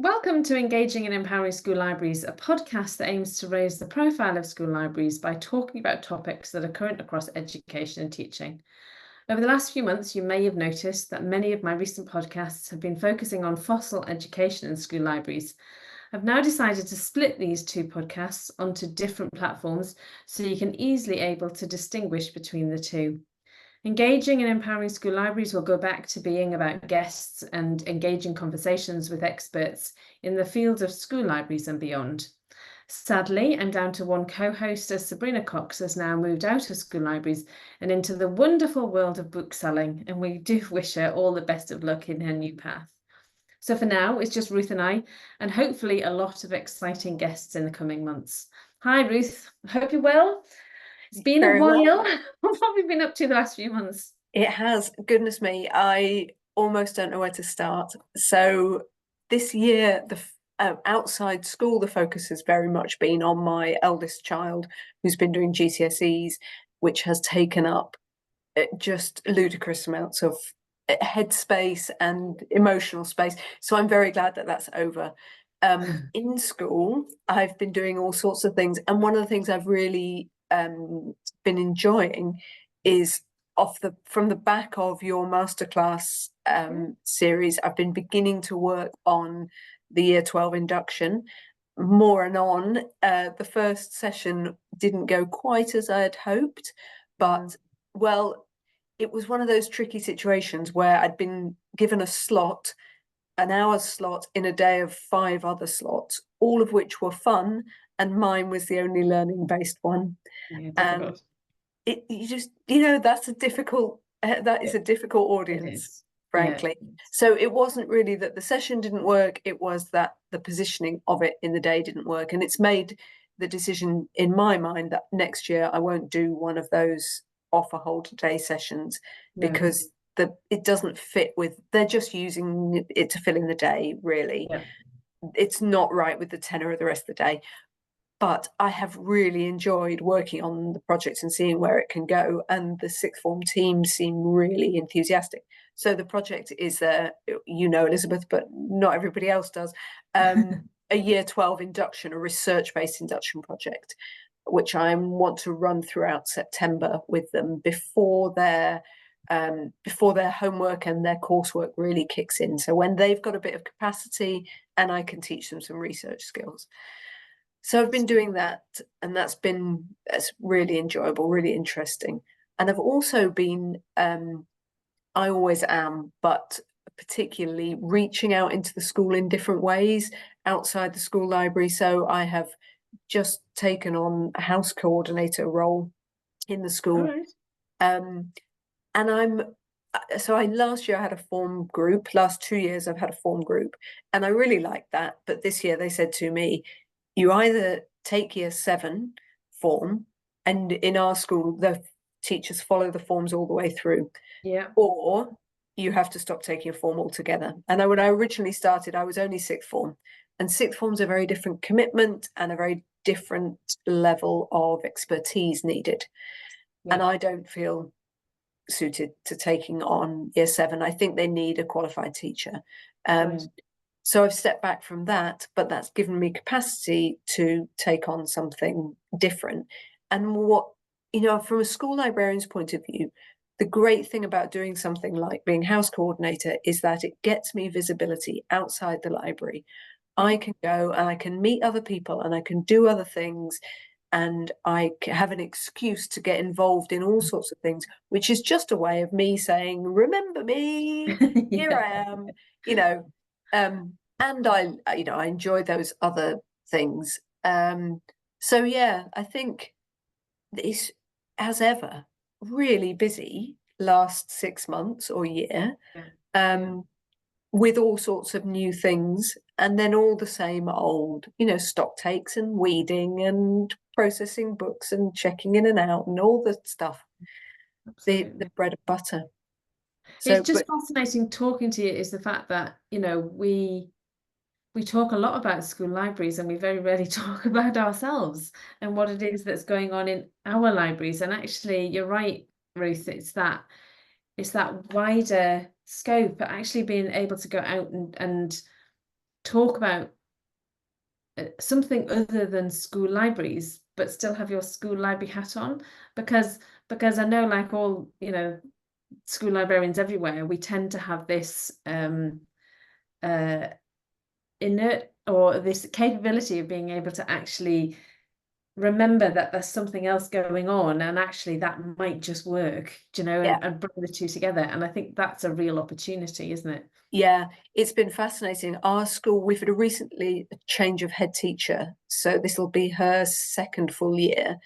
Welcome to Engaging and Empowering School Libraries, a podcast that aims to raise the profile of school libraries by talking about topics that are current across education and teaching. Over the last few months, you may have noticed that many of my recent podcasts have been focusing on fossil education and school libraries. I've now decided to split these two podcasts onto different platforms so you can easily able to distinguish between the two. Engaging and empowering school libraries will go back to being about guests and engaging conversations with experts in the field of school libraries and beyond. Sadly, I'm down to one co-host as Sabrina Cox has now moved out of school libraries and into the wonderful world of bookselling, and we do wish her all the best of luck in her new path. So for now, it's just Ruth and I, and hopefully a lot of exciting guests in the coming months. Hi, Ruth. Hope you're well. It's been a Very well. while. What have you been up to the last few months? It has. Goodness me, I almost don't know where to start. So this year, outside school, the focus has very much been on my eldest child, who's been doing GCSEs, which has taken up just ludicrous amounts of headspace and emotional space. So I'm very glad that that's over. In school, I've been doing all sorts of things, and one of the things I've really been enjoying is from the back of your masterclass series. I've been beginning to work on the year 12 induction more and on. The first session didn't go quite as I had hoped, but well, it was one of those tricky situations where I'd been given a slot, an hour's slot in a day of 5 other slots, all of which were fun, and mine was the only learning based one. Yeah, And difficult. that's a difficult that is a difficult It audience, is. Yeah. frankly. So it wasn't really that the session didn't work, it was that the positioning of it in the day didn't work. And it's made the decision in my mind that next year I won't do one of those offer whole day sessions, No. because it doesn't fit with, they're just using it to fill in the day, really. Yeah. It's not right with the tenor of the rest of the day. But I have really enjoyed working on the project and seeing where it can go. And the sixth form team seem really enthusiastic. So the project is, Elizabeth, but not everybody else does, a year 12 induction, a research-based induction project, which I want to run throughout September with them before their homework and their coursework really kicks in. So when they've got a bit of capacity and I can teach them some research skills. So I've been doing that, and that's really enjoyable, really interesting. And I've also been, I always am, but particularly reaching out into the school in different ways outside the school library. So I have just taken on a house coordinator role in the All school. right. And last year I had a form group. Last 2 years I've had a form group, and I really liked that. But this year they said to me, you either take year 7 form, and in our school the teachers follow the forms all the way through, Yeah. or you have to stop taking a form altogether. And when I originally started, I was only sixth form, and sixth form's a very different commitment and a very different level of expertise needed. Yeah. And I don't feel suited to taking on year 7. I think they need a qualified teacher. Right. So I've stepped back from that, but that's given me capacity to take on something different. And from a school librarian's point of view, the great thing about doing something like being house coordinator is that it gets me visibility outside the library. I can go and I can meet other people and I can do other things, and I have an excuse to get involved in all sorts of things, which is just a way of me saying, remember me, here I am, you know. And I enjoy those other things. So yeah, I think it's, as ever, really busy last 6 months or year, Yeah. with all sorts of new things, and then all the same old, stock takes and weeding and processing books and checking in and out and all the stuff, the Absolutely. bread and butter. It's So, just but fascinating talking to you is the fact that, we talk a lot about school libraries and we very rarely talk about ourselves and what it is that's going on in our libraries. And actually, you're right, Ruth, it's that wider scope, but actually being able to go out and talk about something other than school libraries, but still have your school library hat on, because I know, like all, school librarians everywhere, we tend to have this uh inert, or this capability of being able to actually remember that there's something else going on, and actually that might just work, Yeah. and bring the two together. And I think that's a real opportunity, isn't it? Yeah, it's been fascinating. Our school, we've had a change of head teacher, so this will be her second full year.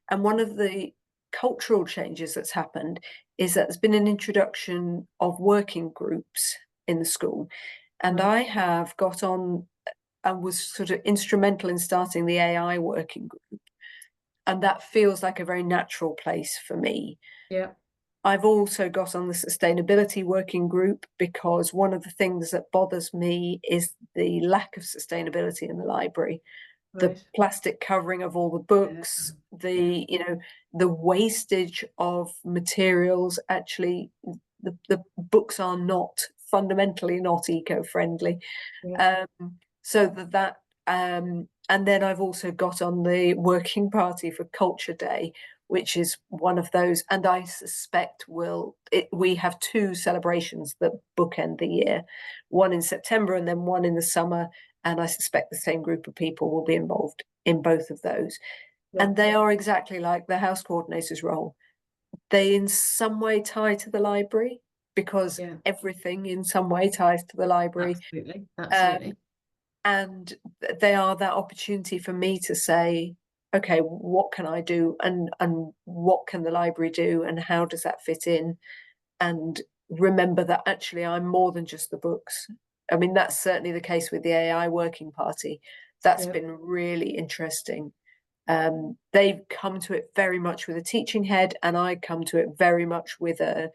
And one of the cultural changes that's happened is that there's been an introduction of working groups in the school. And Right. I have got on and was sort of instrumental in starting the AI working group. And that feels like a very natural place for me. Yeah. I've also got on the sustainability working group because one of the things that bothers me is the lack of sustainability in the library. The Right. plastic covering of all the Yeah. books, Yeah. the wastage of materials. Actually, the books are not fundamentally not eco-friendly. Yeah. So and then I've also got on the working party for Culture Day, which is one of those, and I suspect we have two celebrations that bookend the year, one in September and then one in the summer, and I suspect the same group of people will be involved in both of those. Yeah. And they are exactly like the house coordinator's role. They in some way tie to the library because Yeah. everything in some way ties to the library. Absolutely. Um, Absolutely. and they are that opportunity for me to say, okay, what can I do, and what can the library do, and how does that fit in, and remember that actually I'm more than just the books. I mean, that's certainly the case with the AI working party. That's Yeah. been really interesting. They've come to it very much with a teaching head, and I come to it very much with an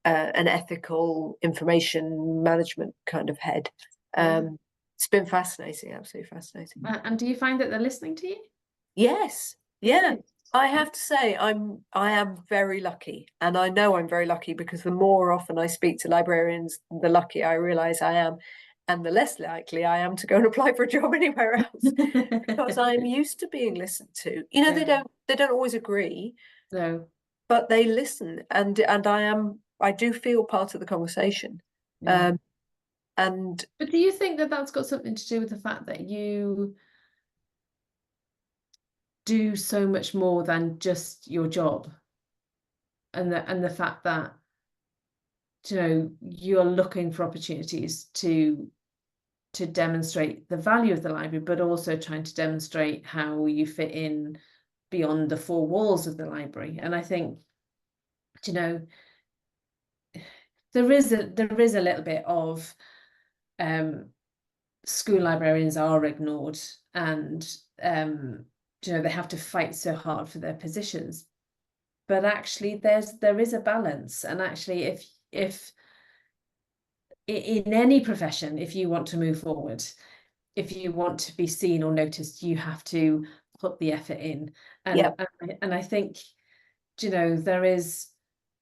ethical information management kind of head. Yeah. It's been fascinating, absolutely fascinating. And do you find that they're listening to you? Yes, yeah. Good. I have to say, I am very lucky, and I know I'm very lucky because the more often I speak to librarians, the luckier I realise I am, and the less likely I am to go and apply for a job anywhere else because I'm used to being listened to. Yeah. They don't always agree, No. but they listen, and I do feel part of the conversation. Yeah. Um, and But do you think that that's got something to do with the fact that you do so much more than just your job, and the fact that, you're looking for opportunities to demonstrate the value of the library, but also trying to demonstrate how you fit in beyond the four walls of the library? And I think, you know, there is a little bit of school librarians are ignored, and they have to fight so hard for their positions. But actually there is a balance, and actually if in any profession, if you want to move forward, if you want to be seen or noticed, you have to put the effort in. yeah, And I think, there is,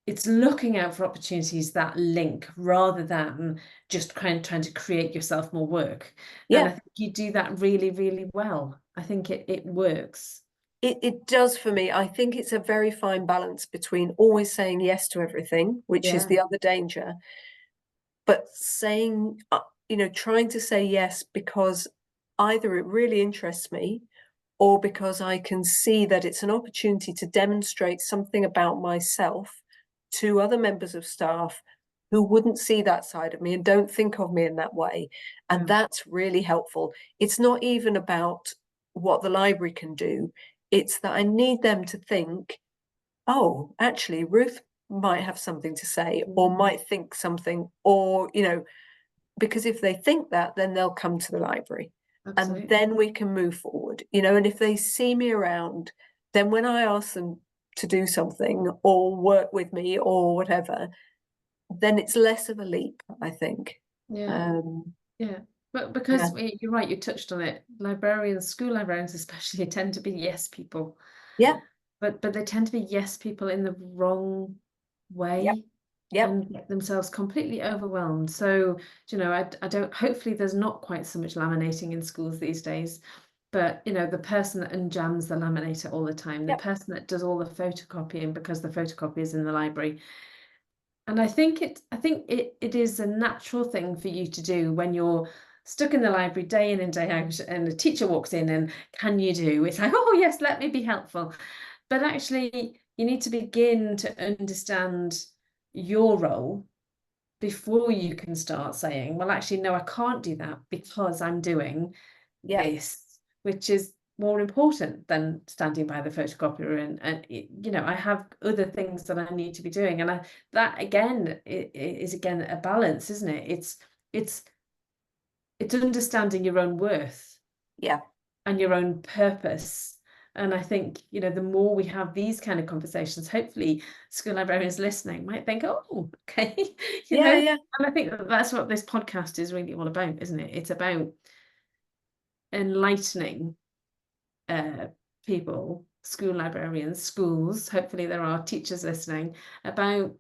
it's looking out for opportunities that link, rather than just kind of trying to create yourself more work. And yeah. I think you do that really, really well. I think it works. It does for me. I think it's a very fine balance between always saying yes to everything, which is Yeah. the other danger, but saying, trying to say yes because either it really interests me or because I can see that it's an opportunity to demonstrate something about myself to other members of staff who wouldn't see that side of me and don't think of me in that way. And Yeah. that's really helpful. It's not even about what the library can do, it's that I need them to think, oh, actually, Ruth might have something to say or might think something, or, because if they think that, then they'll come to the library and Absolutely. then we can move forward, and if they see me around, then when I ask them to do something or work with me or whatever, then it's less of a leap, I think. Yeah. um Yeah. But yeah, because you're right, you touched on it. Librarians, school librarians especially, tend to be yes people. yeah, But they tend to be yes people in the wrong yeah, way. Yep. and get themselves completely overwhelmed. So, you know, I don't, hopefully there's not quite so much laminating in schools these days, but, you know, the person that unjams the laminator all the time, the Yep. person that does all the photocopying because the photocopy is in the library. And I think it is a natural thing for you to do when you're stuck in the library day in and day out, and the teacher walks in and can you do? It's like, oh yes, let me be helpful. But actually, you need to begin to understand your role before you can start saying, well, actually, no, I can't do that because I'm doing Yep. this, which is more important than standing by the photocopier and you know, I have other things that I need to be doing. And that again is again a balance, isn't it? It's understanding your own worth Yeah. and your own purpose. And I think, you know, the more we have these kind of conversations, hopefully school librarians listening might think, oh, okay, you Yeah. know, Yeah. and I think that's what this podcast is really all about, isn't it? It's about enlightening uh, people, school librarians, schools, hopefully there are teachers listening, about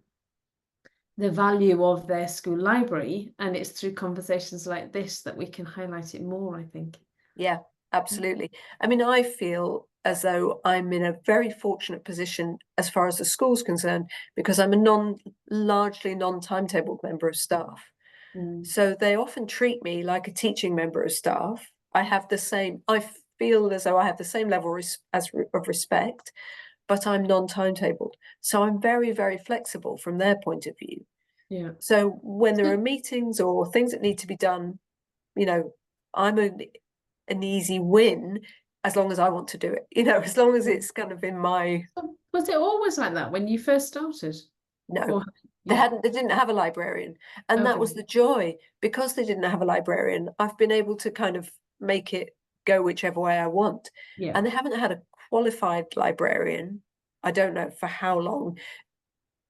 the value of their school library. And it's through conversations like this that we can highlight it more, I think. Yeah, absolutely. I mean, I feel as though I'm in a very fortunate position as far as the school's concerned, because I'm a largely non-timetabled member of staff. Mm, So they often treat me like a teaching member of staff. I feel as though I have the same level of respect, but I'm non-timetabled. So I'm very, very flexible from their point of view. yeah. So when there are meetings or things that need to be done, you know, I'm an easy win as long as I want to do it, as long as it's kind of in my. So was it always like that when you first started? No, Or yeah, they didn't have a librarian. And that was okay. the joy. Because they didn't have a librarian, I've been able to kind of make it go whichever way I want. Yeah, And they haven't had a qualified librarian, I don't know for how long,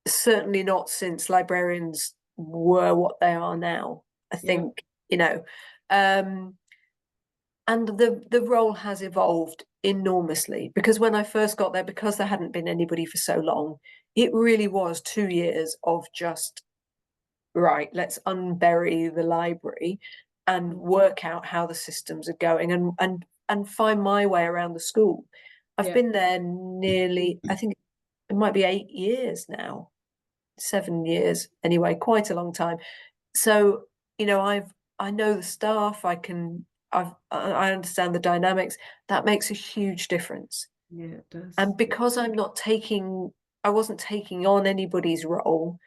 certainly not since librarians were what they are now. I yeah. think, um, and the role has evolved enormously, because when I first got there, because there hadn't been anybody for so long, it really was 2 years of just, right, let's unbury the library and Mm, work out how the systems are going, and find my way around the school. I've yeah, been there nearly, I think it might be 8 years now, 7 years anyway, quite a long time. So, I know the staff, I understand the dynamics. That makes a huge difference. yeah, it does. And because I wasn't taking on anybody's role,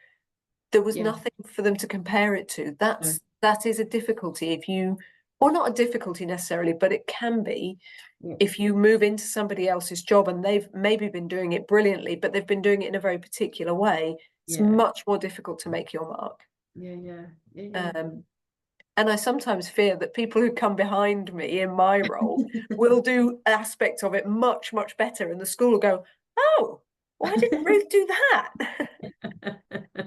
there was Yeah, nothing for them to compare it to. no, That is a difficulty or not a difficulty necessarily, but it can be yeah, if you move into somebody else's job and they've maybe been doing it brilliantly, but they've been doing it in a very particular way. It's yeah, much more difficult to make your mark. yeah, yeah, yeah, Um, And I sometimes fear that people who come behind me in my role will do aspects of it much, much better. And the school will go, oh, why didn't Ruth do that?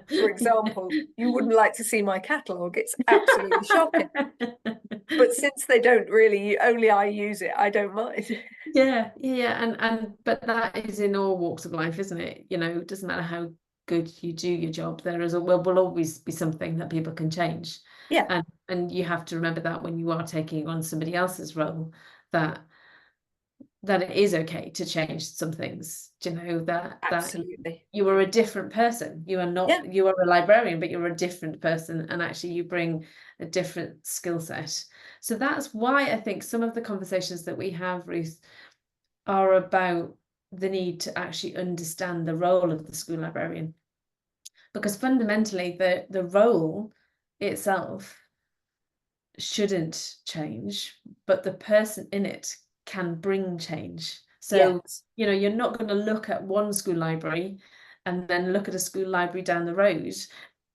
For example, you wouldn't like to see my catalogue. It's absolutely shocking. But since they don't really, only I use it, I don't mind. Yeah, yeah, and but that is in all walks of life, isn't it? You know, it doesn't matter how good you do your job, there is a will always be something that people can change. Yeah, And you have to remember that when you are taking on somebody else's role, that that it is okay to change some things. Do you know that absolutely. you are a different person. Yeah, You are a librarian, but you're a different person, and actually you bring a different skill set. So that's why I think some of the conversations that we have, Ruth, are about the need to actually understand the role of the school librarian. Because fundamentally, the role itself shouldn't change, but the person in it can bring change. So, yes, you know, you're not going to look at one school library and then look at a school library down the road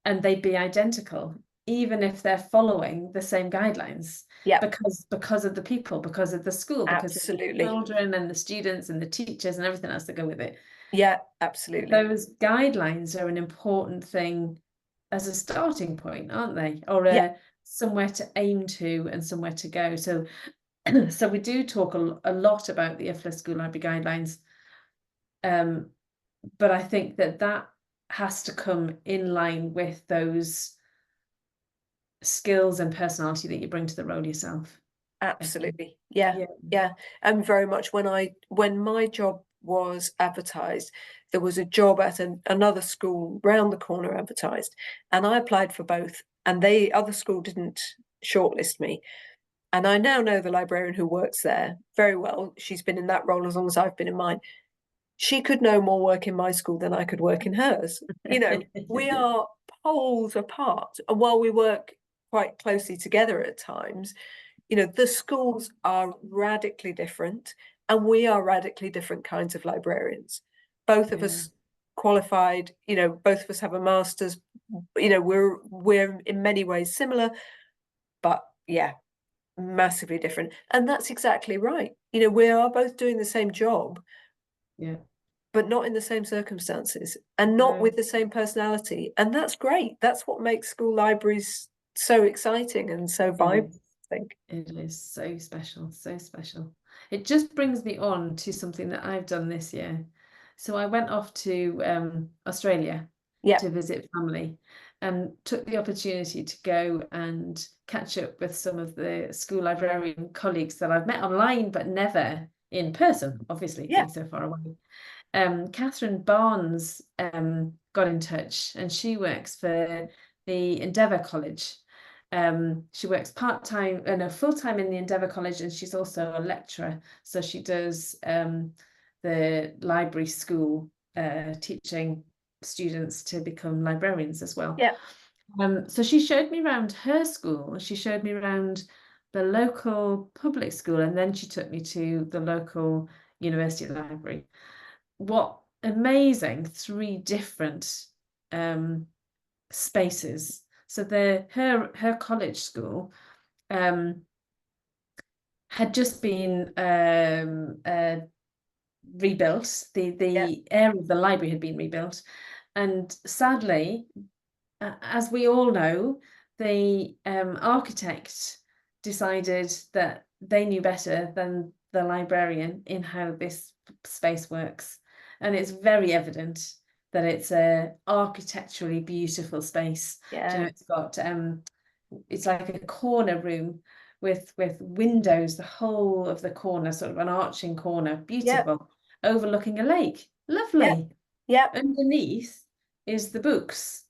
and they'd be identical, even if they're following the same guidelines, yeah, because of the people, because of the school, because of the absolutely. children and the students and the teachers and everything else that go with it. Yeah, absolutely. Those guidelines are an important thing as a starting point, aren't they? Or Yeah, somewhere to aim to and somewhere to go. So, so we do talk a lot about the IFLA School Library Guidelines, but I think that has to come in line with those skills and personality that you bring to the role yourself. Absolutely. Yeah. Yeah. Yeah. And very much when my job was advertised, there was a job at another school round the corner advertised, and I applied for both, and the other school didn't shortlist me. And I now know the librarian who works there very well. She's been in that role as long as I've been in mine. She could no more work in my school than I could work in hers. We are poles apart. And while we work quite closely together at times, the schools are radically different, and we are radically different kinds of librarians. Both of us qualified, both of us have a master's, we're in many ways similar, but yeah, massively different. And that's exactly right. We are both doing the same job, Yeah. but not in the same circumstances and not No, with the same personality. And that's great. That's what makes school libraries so exciting and so it vibrant, is. I think. It is so special, so special. It just brings me on to something that I've done this year. So I went off to Australia Yeah. to visit family and took the opportunity to go and catch up with some of the school librarian colleagues that I've met online, but never in person, obviously, Yeah. being so far away. Catherine Barnes got in touch, and she works for the Endeavour College. She works part-time and full-time in the Endeavour College, and she's also a lecturer. So she does the library school, teaching students to become librarians as well. Yeah. So she showed me around her school. She showed me around the local public school, and then she took me to the local university library. What amazing three different spaces. So her college school had just been rebuilt. Yeah. The area of the library had been rebuilt, and sadly, as we all know, the architect decided that they knew better than the librarian in how this space works. And it's very evident that it's a architecturally beautiful space. Do you Yeah. know, it's like a corner room with windows, the whole of the corner, sort of an arching corner, Yeah. beautiful, overlooking a lake. Yeah. Lovely. Yeah. Underneath is the books.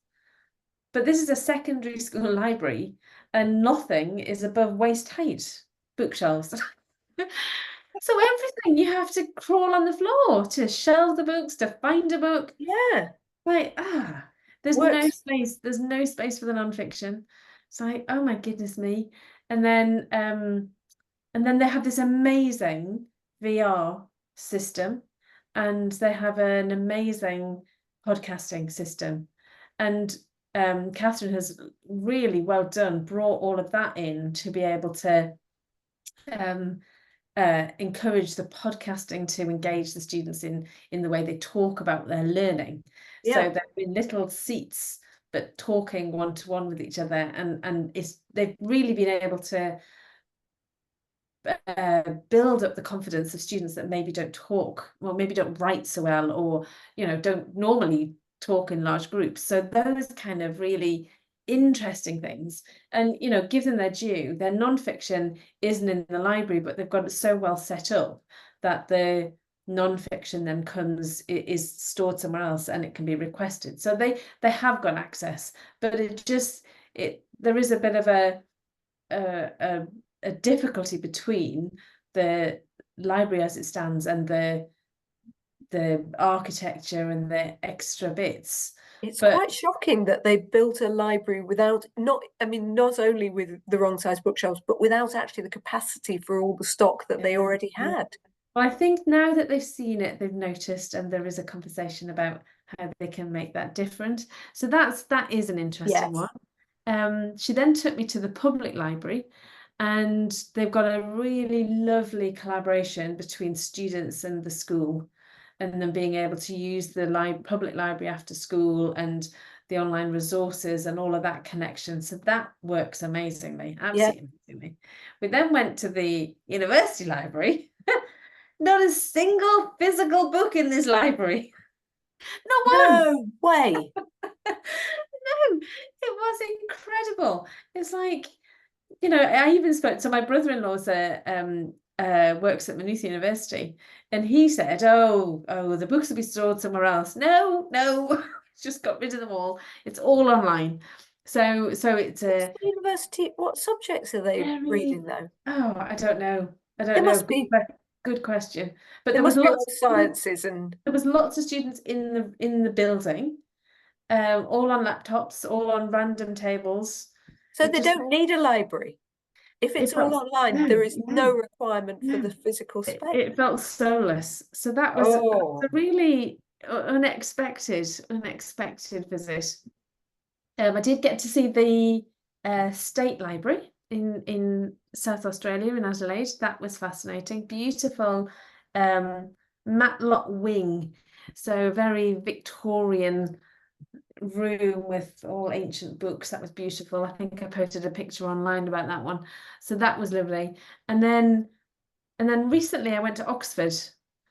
But this is a secondary school library, and nothing is above waist height bookshelves. So everything you have to crawl on the floor to shelve the books, to find a book. Yeah. Like, Works. there's no space for the nonfiction. It's like, oh my goodness me. And then they have this amazing VR system, and they have an amazing podcasting system. And Catherine has really well done, brought all of that in to be able to um, encourage the podcasting to engage the students in the way they talk about their learning. So Yeah. they're in little seats, but talking one to one with each other, and they've really been able to build up the confidence of students that maybe don't talk, or maybe don't write so well, or don't normally talk in large groups. So those kind of really interesting things, and give them their due. Their nonfiction isn't in the library, but they've got it so well set up that the nonfiction then is stored somewhere else, and it can be requested. So they have got access, but there is a bit of a difficulty between the library as it stands and the architecture and the extra bits. It's But quite shocking that they built a library without not only with the wrong size bookshelves, but without actually the capacity for all the stock that they yeah, already yeah. had. Well, I think now that they've seen it, they've noticed, and there is a conversation about how they can make that different. So that is an interesting Yes. one. She then took me to the public library, and they've got a really lovely collaboration between students and the school, and then being able to use the public library after school and the online resources and all of that connection. So that works amazingly, Yeah. absolutely amazingly. We then went to the university library. Not a single physical book in this library. Not one. No way. No, it was incredible. It's like, I even spoke to my brother-in-law's works at Maynooth University, and he said, oh, the books will be stored somewhere else. No, no, just got rid of them all. It's all online. So it's What's a the university? What subjects are they very, reading though? oh, I don't know. I There don't know. must be Good question. But there there was must be all lots sciences and there was lots of students in the building, all on laptops, all on random tables. so It they just don't need a library. If it's it all felt online, no, there is no no, requirement for the no. physical space. It felt soulless. So that's a Oh, really unexpected visit. I did get to see the State Library in South Australia in Adelaide. That was fascinating. Beautiful matlock wing. So very Victorian room with all ancient books. That was beautiful. I think I posted a picture online about that one. So that was lovely. And then recently I went to Oxford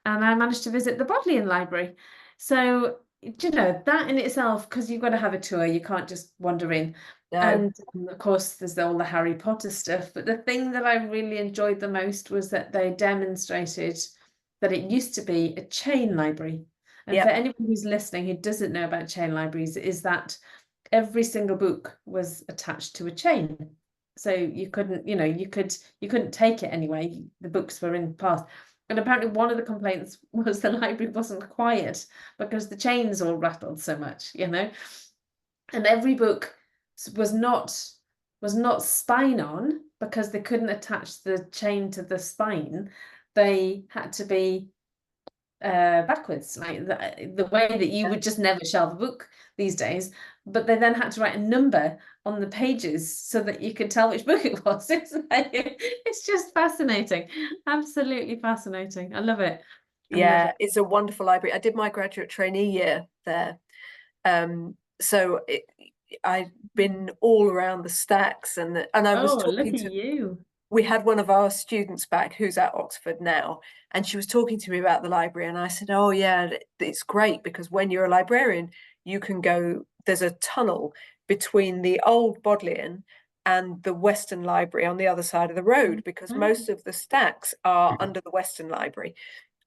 and I managed to visit the Bodleian Library. So, that in itself, because you've got to have a tour, you can't just wander in. no. And of course, there's all the Harry Potter stuff. But the thing that I really enjoyed the most was that they demonstrated that it used to be a chain library. And for Yep. anyone who's listening who doesn't know about chain libraries, is that every single book was attached to a chain. So you couldn't, you couldn't take it anyway. The books were in paths. And apparently one of the complaints was the library wasn't quiet because the chains all rattled so much. And every book was not spine on because they couldn't attach the chain to the spine. They had to be backwards, like the way that you would just never shelve a book these days. But they then had to write a number on the pages so that you could tell which book it was. It's just fascinating, absolutely fascinating. I love it. I love Yeah, it. it's a wonderful library. I did my graduate trainee year there. So I've been all around the stacks and I was Oh, look talking at to you. we had one of our students back who's at Oxford now, and she was talking to me about the library, and I said, "Oh yeah, it's great because when you're a librarian, you can go. There's a tunnel between the old Bodleian and the Western Library on the other side of the road because most of the stacks are under the Western Library,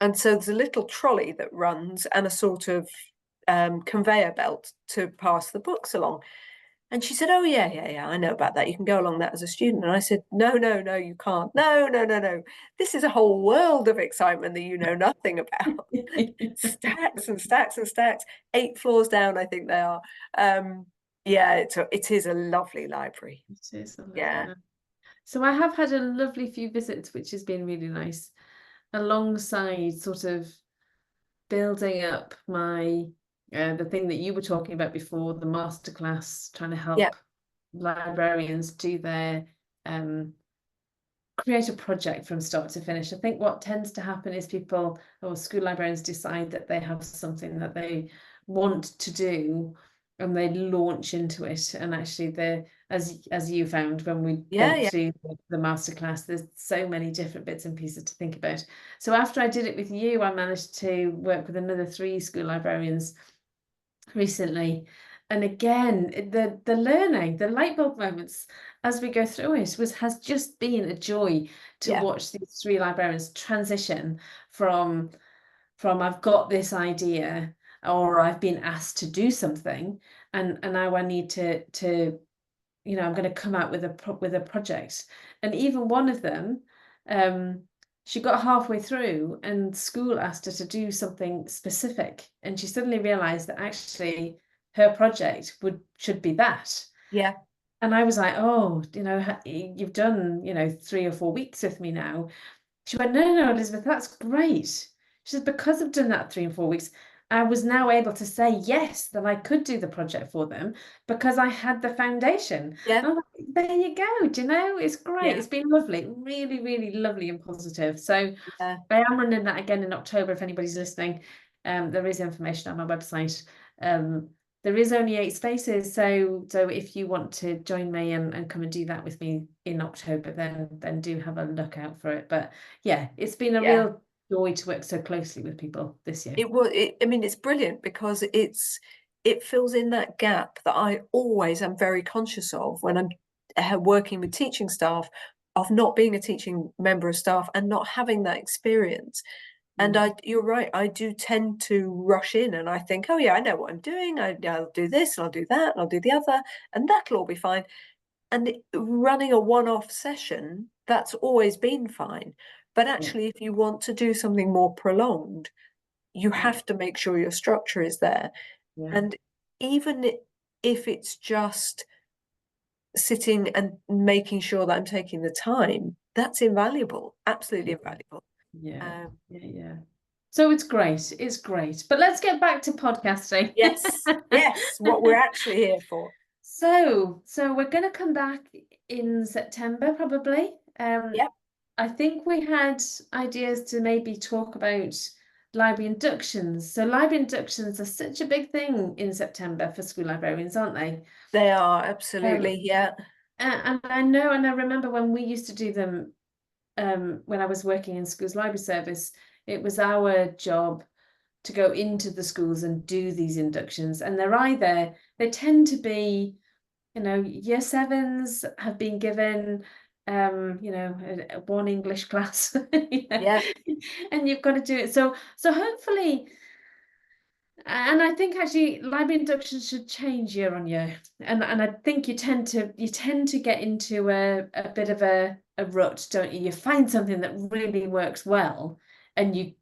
and so there's a little trolley that runs and a sort of conveyor belt to pass the books along." And she said, "Oh yeah, I know about that. You can go along that as a student." And I said, "No, no, no, you can't. No, no, no, no. This is a whole world of excitement that you know nothing about. Stacks and stacks and stacks. 8 floors down, I think they are. Yeah, it is a lovely library. It is a lovely Yeah, one. So I have had a lovely few visits, which has been really nice, alongside sort of building up my the thing that you were talking about before, the masterclass, trying to yeah, help librarians do their um, create a project from start to finish. I think what tends to happen is people or school librarians decide that they have something that they want to do and they launch into it. And actually the as you found when we yeah, went yeah, through the masterclass, there's so many different bits and pieces to think about. So after I did it with you, I managed to work with another 3 school librarians recently. And again, the learning, the light bulb moments as we go through it has just been a joy to yeah, watch these 3 librarians transition from I've got this idea or I've been asked to do something and now I need to I'm going to come out with a project. And even one of them, um, she got halfway through and school asked her to do something specific, and she suddenly realized that actually her project should be that. yeah, And I was like, oh, you've done 3 or 4 weeks with me now. She went, no, no, Elizabeth, that's great. She said, because I've done that 3 and 4 weeks, I was now able to say yes, that I could do the project for them because I had the foundation. yeah, And I'm like, there you go. Do you know? It's great. yeah, It's been lovely, really, really lovely and positive. So yeah, I am running that again in October if anybody's listening. There is information on my website. Um, there is only 8 spaces, so if you want to join me and come and do that with me in October, then do have a look out for it. But yeah, it's been a yeah. real joy to work so closely with people this year. I mean, it's brilliant because it fills in that gap that I always am very conscious of when I'm working with teaching staff, of not being a teaching member of staff and not having that experience. And you're right, I do tend to rush in and I think, oh yeah, I know what I'm doing. I'll do this and I'll do that and I'll do the other, and that'll all be fine. And running a one-off session, that's always been fine. But actually, if you want to do something more prolonged, you have to make sure your structure is there. Yeah. And even if it's just sitting and making sure that I'm taking the time, that's invaluable, absolutely invaluable. Yeah. So it's great. It's great. But let's get back to podcasting. Yes, what we're actually here for. So we're going to come back in September, probably. Yep. I think we had ideas to maybe talk about library inductions. So library inductions are such a big thing in September for school librarians, aren't they? They are, absolutely, yeah. And I know, and I remember when we used to do them, when I was working in schools library service, it was our job to go into the schools and do these inductions. And they tend to be, year sevens have been given, one English class, Yeah. and you've got to do it. So hopefully, and I think actually library inductions should change year on year. And I think you tend to get into a bit of a rut, don't you? You find something that really works well and you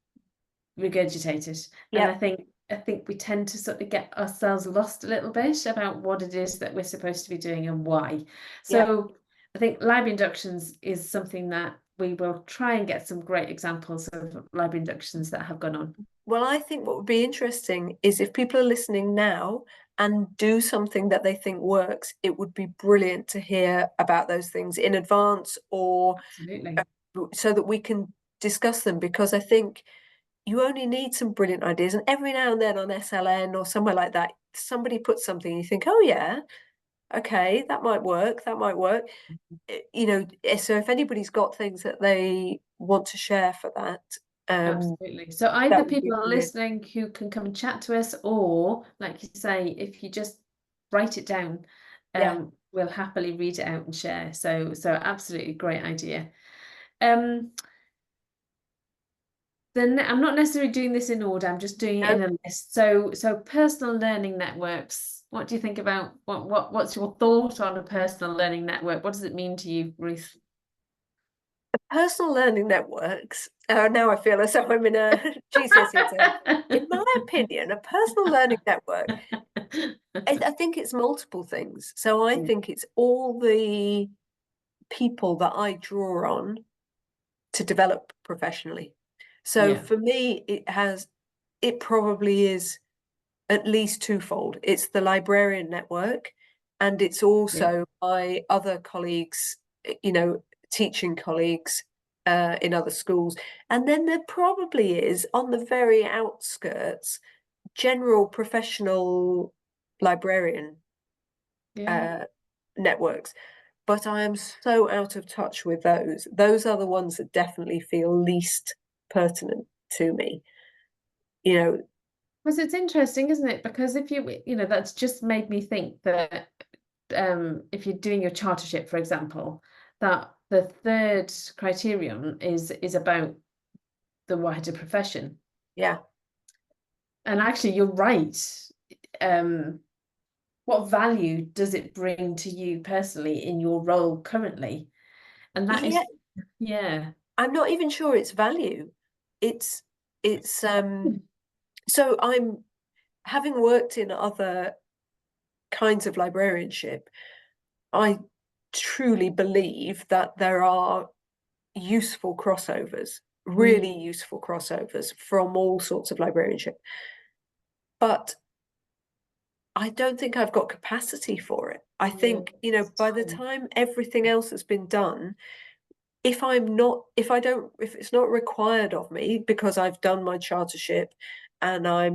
regurgitate it. And Yep. I think we tend to sort of get ourselves lost a little bit about what it is that we're supposed to be doing and why. So I think library inductions is something that we will try and get some great examples of library inductions that have gone on. Well, I think what would be interesting is if people are listening now and do something that they think works, it would be brilliant to hear about those things in advance, or Absolutely. so that we can discuss them, because I think you only need some brilliant ideas, and every now and then on SLN or somewhere like that, somebody puts something and you think, oh yeah, okay, that might work. So if anybody's got things that they want to share for that, Absolutely. So that either would be people are brilliant. listening who can come and chat to us, or like you say, if you just write it down, Yeah. we'll happily read it out and share. So absolutely great idea. Then I'm not necessarily doing this in order, I'm just doing it in a list. So personal learning networks. What do you think about what's your thought on a personal learning network? What does it mean to you, Ruth? Personal learning networks. Now I feel as though I'm in a GCSE exam. In my opinion, a personal learning network, I think it's multiple things. So I think it's all the people that I draw on to develop professionally. So for me, it probably is at least twofold. It's the librarian network, and it's also my other colleagues, teaching colleagues in other schools. And then there probably is, on the very outskirts, general professional librarian networks. But I am so out of touch with those. Those are the ones that definitely feel least pertinent to me. Because it's interesting, isn't it? Because if that's just made me think that if you're doing your chartership, for example, that the third criterion is about the wider profession. Yeah. And actually, you're right. What value does it bring to you personally in your role currently? And that is, I'm not even sure it's value. It's so I'm, having worked in other kinds of librarianship, I truly believe that there are useful crossovers, really useful crossovers from all sorts of librarianship. But I don't think I've got capacity for it. I think, by the time everything else has been done, if it's not required of me because I've done my chartership and I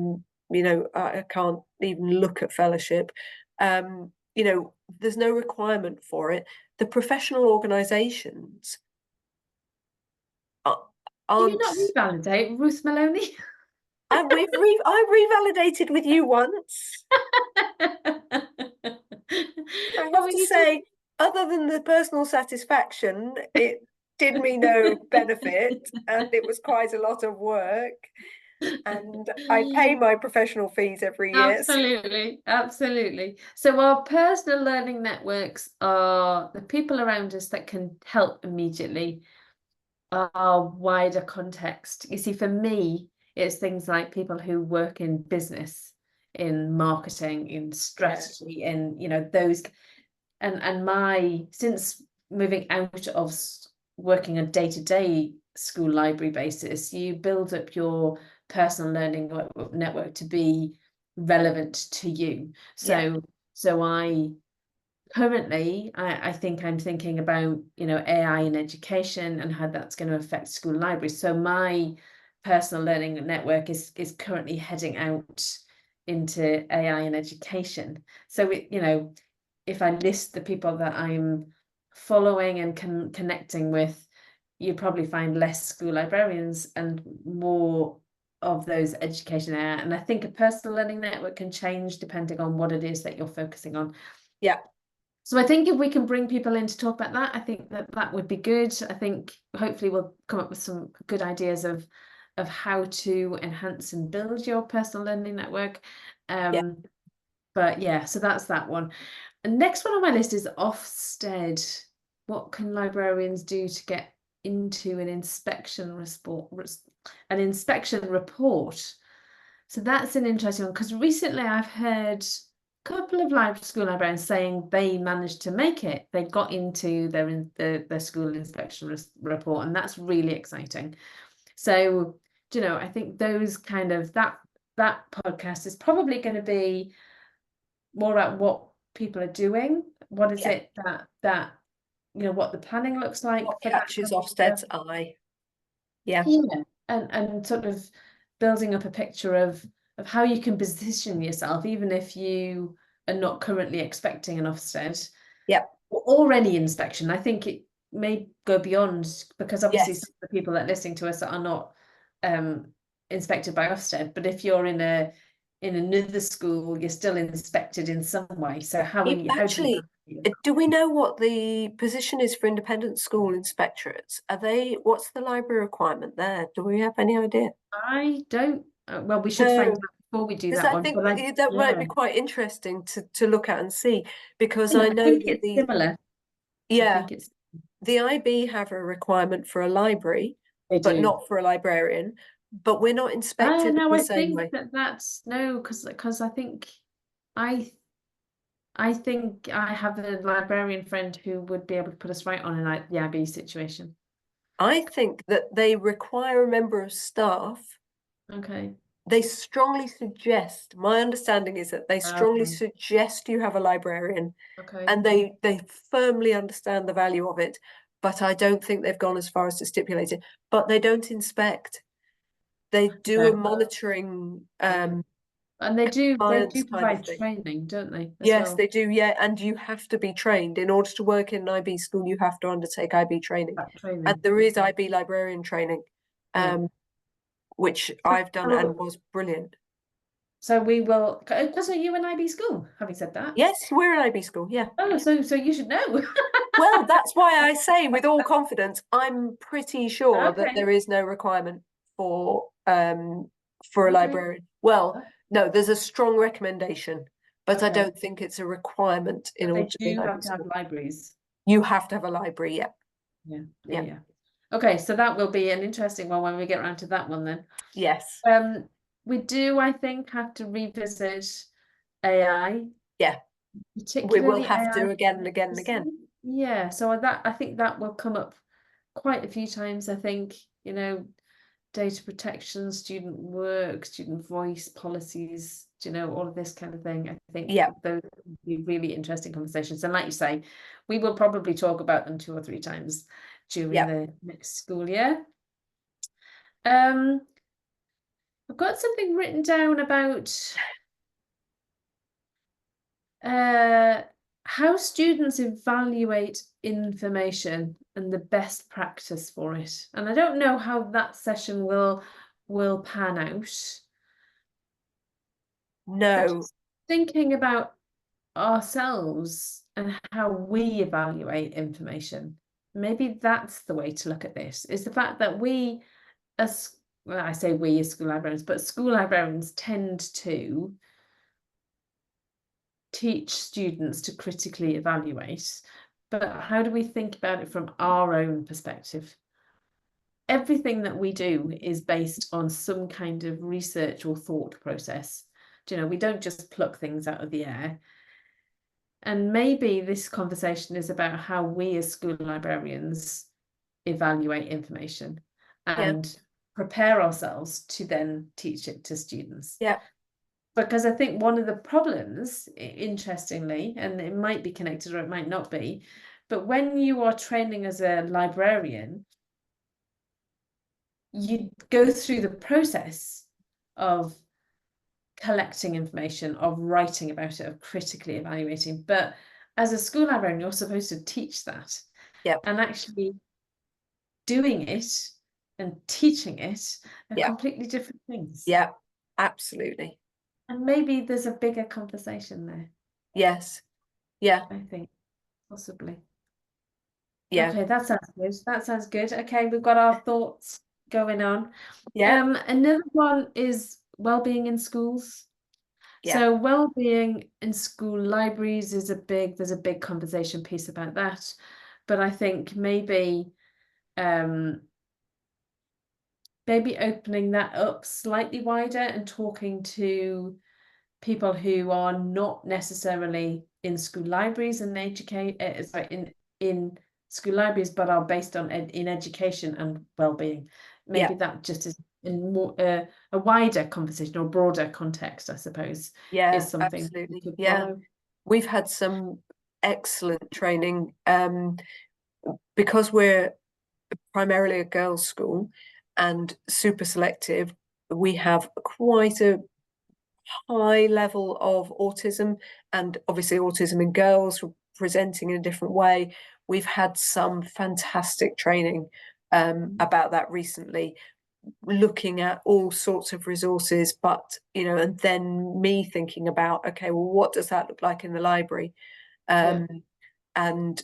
can't even look at fellowship, there's no requirement for it. The professional organizations Do you aren't. not revalidate Ruth Maloney? And I revalidated with you once. I What have were to you talking? say, other than the personal satisfaction, it did me no benefit, and it was quite a lot of work. And I pay my professional fees every year. Absolutely, absolutely. So our personal learning networks are the people around us that can help immediately, our wider context. You see, for me, it's things like people who work in business, in marketing, in Yeah, strategy, in, those, and my, since moving out of working a day-to-day school library basis, you build up your personal learning network to be relevant to you. yeah, So I currently, I think I'm thinking about, AI in education and how that's going to affect school libraries. So my personal learning network is currently heading out into AI in education. So if I list the people that I'm following and connecting with, you probably find less school librarians and more of those education AI. And I think a personal learning network can change depending on what it is that you're focusing on. yeah, So I think if we can bring people in to talk about that, I think that would be good. I think hopefully we'll come up with some good ideas of how to enhance and build your personal learning network. yeah. But yeah, so that's that one. And next one on my list is Ofsted. What can librarians do to get into an inspection report? So that's an interesting one because recently I've heard a couple of school librarians saying they managed to make it. They got into their school inspection report, and that's really exciting. So, I think those kind of that podcast is probably going to be more about what people are doing. What is Yeah. it that what the planning looks like What for that catches kind of stuff. Ofsted's eye? Yeah, Yeah, and sort of building up a picture of how you can position yourself, even if you are not currently expecting an Ofsted yeah, or any inspection. I think it may go beyond because obviously yes. some of the people that are listening to us are not um, inspected by Ofsted, but if you're in another school, you're still inspected in some way. So how do Actually, you? do we know what the position is for independent school inspectorates? What's the library requirement there? Do we have any idea? I don't. Well, we should find No, out before we do because that I one. think But that might yeah, be quite interesting to look at and see, because yeah, I I know think that it's similar. I yeah, think it's the IB have a requirement for a library, they but do. not for a librarian, but we're not Oh inspected in no, the I same think way. that's no, because I I think I have a librarian friend who would be able to put us right on in like the IB situation. I think that they require a member of staff. Okay. They strongly suggest, my understanding is that they strongly Okay. suggest you have a librarian, Okay. and they firmly understand the value of it, but I don't think they've gone as far as to stipulate it. But they don't inspect. They do a No. monitoring Yeah. And they do compliance kind of provide thing. training, don't they, as Yes, well? they do, yeah, and you have to be trained. In order to work in an IB school, you have to undertake IB training. That And training. there is Okay. IB librarian training, Yeah. which I've done and So, was brilliant. so we will, because are you an IB school, having said that? Yes, we're an IB school, yeah. Oh, so you should know. Well, that's why I say with all confidence, I'm pretty sure that Okay. there is no requirement for a Okay. librarian. Well, no, there's a strong recommendation, but I Okay. don't think it's a requirement in But order they to be an do IB have to have school. libraries. You have to have a library, yeah. Yeah, yeah, Yeah. yeah. Okay, so that will be an interesting one when we get around to that one then. Yes. We do, I think, have to revisit AI, Yeah. We will particularly have AI to again and again and again. literacy. Yeah, so I think that will come up quite a few times. I think, data protection, student work, student voice policies, all of this kind of thing. I think Yeah. those would be really interesting conversations. And like you say, we will probably talk about them 2 or 3 times during Yeah. the next school year. Um, I've got something written down about how students evaluate information and the best practice for it. And I don't know how that session will pan out, but No, just thinking about ourselves and how we evaluate information. Maybe that's the way to look at this, is the fact that we as well, I say we as school librarians, but school librarians tend to teach students to critically evaluate. But how do we think about it from our own perspective? Everything that we do is based on some kind of research or thought process. Do you know, we don't just pluck things out of the air. And maybe this conversation is about how we as school librarians evaluate information yeah, and prepare ourselves to then teach it to students. yeah, Because I think one of the problems, interestingly, and it might be connected or it might not be, but when you are training as a librarian, you go through the process of collecting information, of writing about it, of critically evaluating. But as a school librarian, you're supposed to teach that. yeah, And actually doing it and teaching it are yeah, completely different things. yeah, absolutely. And maybe there's a bigger conversation there, Yes, yeah, I think, possibly. yeah, Okay, that sounds good. That sounds good. Okay, we've got our thoughts going on. yeah, Another one is well-being in schools. yeah, So well-being in school libraries is there's a big conversation piece about that. But I think um maybe opening that up slightly wider and talking to people who are not necessarily in school libraries and sorry, in school libraries, but are based on in education and well-being. yeah, Maybe that just is in more a wider conversation or broader context, I suppose, yeah, is something we absolutely. could Yeah. follow. We've had some excellent training because we're primarily a girls' school and super selective. We have quite a high level of autism, and obviously autism in girls presenting in a different way. We've had some fantastic training about that recently, looking at all sorts of resources, but and then me thinking about, okay, well, what does that look like in the library? Yeah, um, and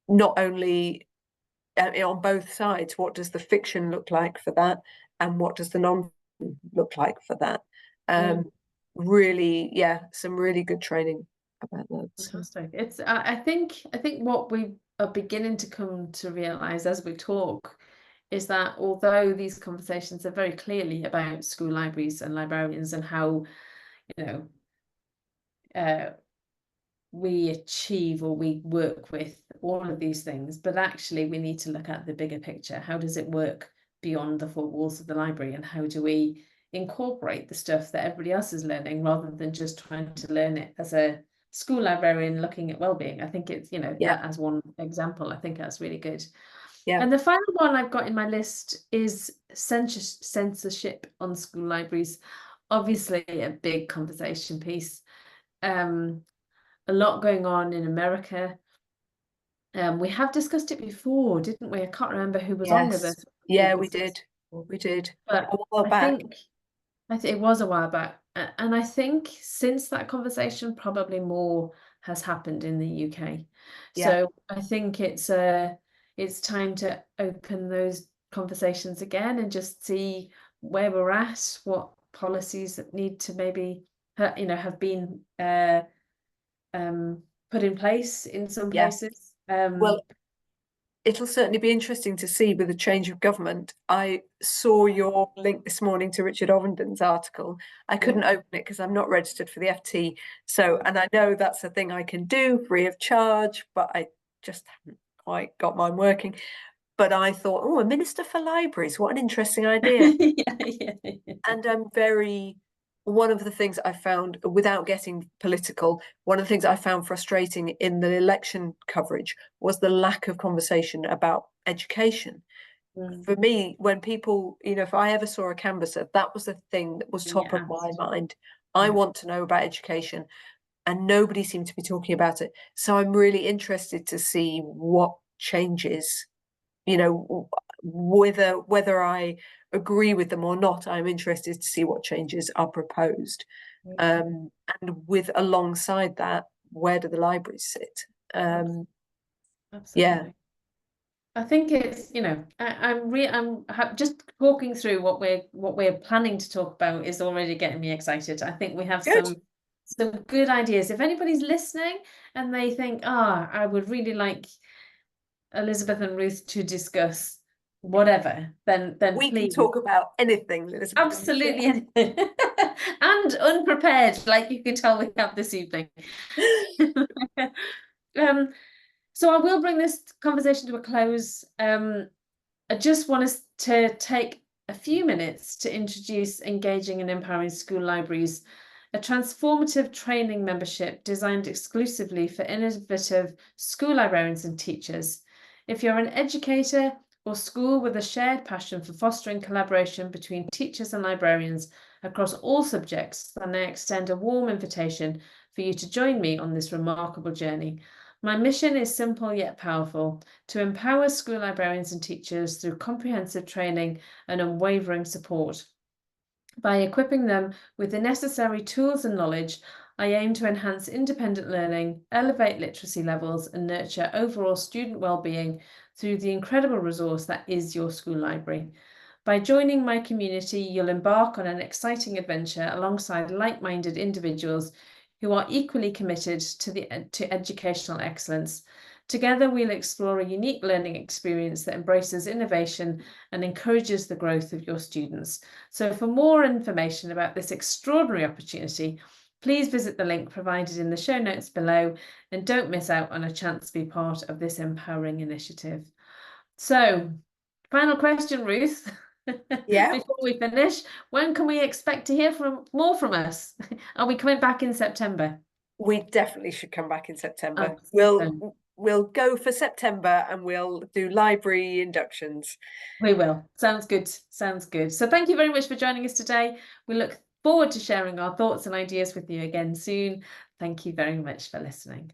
not only on both sides, what does the fiction look like for that, and what does the non look like for that? yeah, Really, yeah, some really good training about that. So. fantastic. It's I think what we are beginning to come to realize as we talk is that although these conversations are very clearly about school libraries and librarians and how, you know, uh, we achieve or we work with all of these things, but actually we need to look at the bigger picture. How does it work beyond the four walls of the library, and how do we incorporate the stuff that everybody else is learning rather than just trying to learn it as a school librarian looking at well-being? I think it's, Yeah, that as one example, I think that's really good. yeah, And the final one I've got in my list is censorship on school libraries. Obviously, a big conversation piece. Um, a lot going on in America. We have discussed it before, didn't we? I can't remember who was on with yes, us. We yeah, we discussed did, it before. we did But a while I back. think it was a while back, and I think since that conversation, probably more has happened in the UK. Yeah, So I think it's time to open those conversations again and just see where we're at, what policies that need to maybe have been um, put in place in some yeah. places. Well, it'll certainly be interesting to see with the change of government. I saw your link this morning to Richard Ovenden's article. I Yeah. couldn't open it because I'm not registered for the FT. So, and I know that's a thing I can do free of charge, but I just haven't quite got mine working. But I thought, oh, a minister for libraries, what an interesting idea. Yeah, yeah, yeah. And I'm very, one of the things I found, without getting political, one of the things I found frustrating in the election coverage was the lack of conversation about education. Mm, For me, when people, if I ever saw a canvasser, that was the thing that was top yeah, of my absolutely. mind. I Yeah. want to know about education. and nobody seemed to be talking about it. So I'm really interested to see what changes, you know, whether I agree with them or not. I'm interested to see what changes are proposed. And with alongside that, where do the libraries sit? Yeah, Absolutely. I think it's, I'm just talking through what we're planning to talk about is already getting me excited. I think we have good. some good ideas. If anybody's listening and they think, I would really like Elizabeth and Ruth to discuss whatever, then We can please, talk about anything, Elizabeth. absolutely anything. And unprepared, like you can tell we have this evening. So I will bring this conversation to a close. I just want us to take a few minutes to introduce Engaging and Empowering School Libraries, a transformative training membership designed exclusively for innovative school librarians and teachers. If you're an educator or school with a shared passion for fostering collaboration between teachers and librarians across all subjects, then I extend a warm invitation for you to join me on this remarkable journey. My mission is simple yet powerful: to empower school librarians and teachers through comprehensive training and unwavering support. By equipping them with the necessary tools and knowledge, I aim to enhance independent learning, elevate literacy levels, and nurture overall student well-being through the incredible resource that is your school library. By joining my community, you'll embark on an exciting adventure alongside like-minded individuals who are equally committed to educational excellence. Together, we'll explore a unique learning experience that embraces innovation and encourages the growth of your students. So for more information about this extraordinary opportunity, please visit the link provided in the show notes below and don't miss out on a chance to be part of this empowering initiative. So, final question, Ruth. Yeah, Before we finish, when can we expect to hear more from us? Are we coming back in September? we definitely should come back in September. Awesome. We'll go for September and we'll do library inductions. We will. Sounds good. Sounds good. So thank you very much for joining us today. We look forward to sharing our thoughts and ideas with you again soon. Thank you very much for listening.